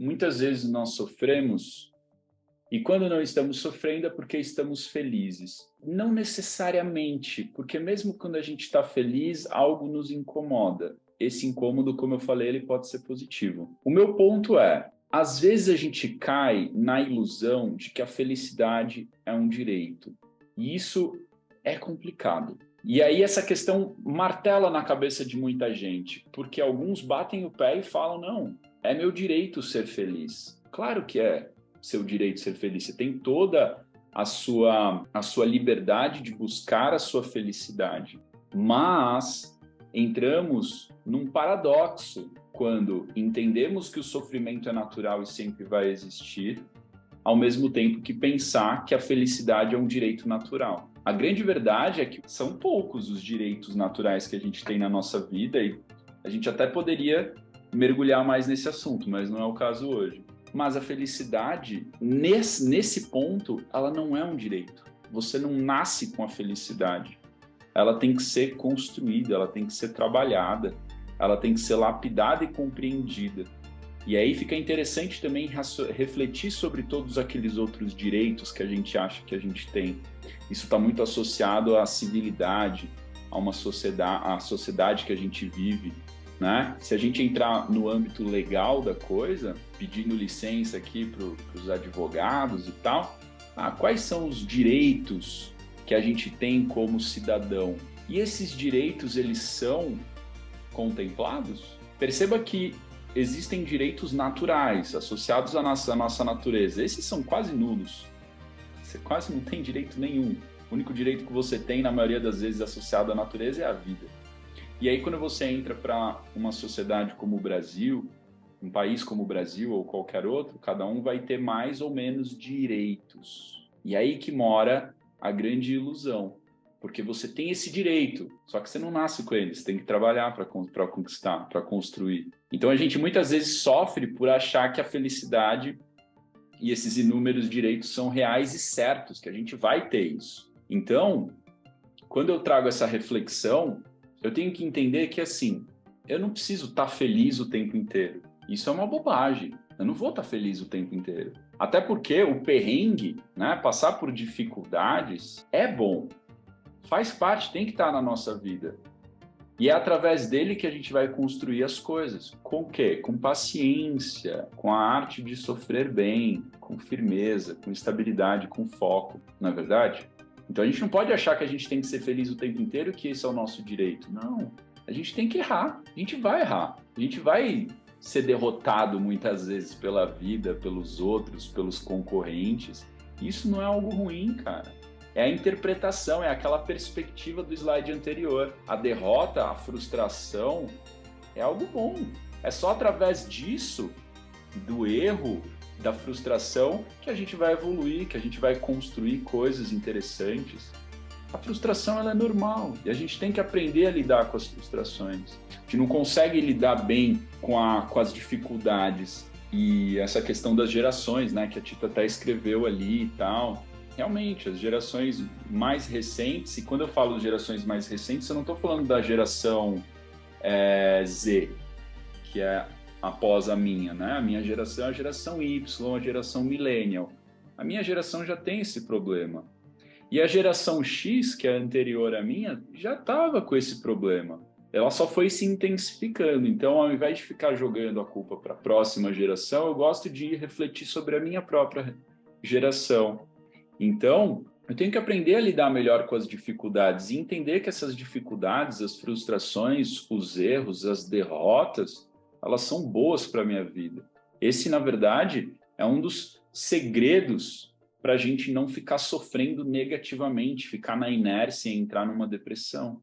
Muitas vezes nós sofremos, e quando não estamos sofrendo é porque estamos felizes. Não necessariamente, porque mesmo quando a gente está feliz, algo nos incomoda. Esse incômodo, como eu falei, ele pode ser positivo. O meu ponto é, às vezes a gente cai na ilusão de que a felicidade é um direito. E isso é complicado. E aí essa questão martela na cabeça de muita gente, porque alguns batem o pé e falam, não, é meu direito ser feliz. Claro que é seu direito ser feliz. Você tem toda a sua liberdade de buscar a sua felicidade. Mas entramos num paradoxo quando entendemos que o sofrimento é natural e sempre vai existir, ao mesmo tempo que pensar que a felicidade é um direito natural. A grande verdade é que são poucos os direitos naturais que a gente tem na nossa vida e a gente até poderia mergulhar mais nesse assunto, mas não é o caso hoje. Mas a felicidade, nesse ponto, ela não é um direito. Você não nasce com a felicidade. Ela tem que ser construída, ela tem que ser trabalhada, ela tem que ser lapidada e compreendida. E aí fica interessante também refletir sobre todos aqueles outros direitos que a gente acha que a gente tem. Isso está muito associado à civilidade, a uma sociedade, à sociedade que a gente vive, né? Se a gente entrar no âmbito legal da coisa, pedindo licença aqui para os advogados e tal, quais são os direitos que a gente tem como cidadão? E esses direitos, eles são contemplados? Perceba que existem direitos naturais associados à nossa natureza. Esses são quase nulos. Você quase não tem direito nenhum. O único direito que você tem, na maioria das vezes, associado à natureza é a vida. E aí, quando você entra para uma sociedade como o Brasil, um país como o Brasil ou qualquer outro, cada um vai ter mais ou menos direitos. E aí que mora a grande ilusão. Porque você tem esse direito, só que você não nasce com ele, você tem que trabalhar para conquistar, para construir. Então a gente muitas vezes sofre por achar que a felicidade e esses inúmeros direitos são reais e certos, que a gente vai ter isso. Então, quando eu trago essa reflexão, eu tenho que entender que, assim, eu não preciso estar feliz o tempo inteiro. Isso é uma bobagem. Eu não vou estar feliz o tempo inteiro. Até porque o perrengue, né, passar por dificuldades, é bom. Faz parte, tem que estar na nossa vida. E é através dele que a gente vai construir as coisas. Com o quê? Com paciência, com a arte de sofrer bem, com firmeza, com estabilidade, com foco, não é verdade? Então a gente não pode achar que a gente tem que ser feliz o tempo inteiro e que esse é o nosso direito. Não. A gente tem que errar. A gente vai errar. A gente vai ser derrotado muitas vezes pela vida, pelos outros, pelos concorrentes. Isso não é algo ruim, cara. É a interpretação, é aquela perspectiva do slide anterior. A derrota, a frustração é algo bom. É só através disso, do erro, da frustração, que a gente vai evoluir, que a gente vai construir coisas interessantes. A frustração ela é normal e a gente tem que aprender a lidar com as frustrações. A gente não consegue lidar bem com as dificuldades. E essa questão das gerações, né, que a Tita até escreveu ali e tal. Realmente, as gerações mais recentes, e quando eu falo de gerações mais recentes, eu não estou falando da geração Z, que é após a minha, né? A minha geração é a geração Y, a geração millennial. A minha geração já tem esse problema. E a geração X, que é anterior à minha, já estava com esse problema. Ela só foi se intensificando. Então, ao invés de ficar jogando a culpa para a próxima geração, eu gosto de refletir sobre a minha própria geração. Então, eu tenho que aprender a lidar melhor com as dificuldades e entender que essas dificuldades, as frustrações, os erros, as derrotas, elas são boas para a minha vida. Esse, na verdade, é um dos segredos para a gente não ficar sofrendo negativamente, ficar na inércia e entrar numa depressão.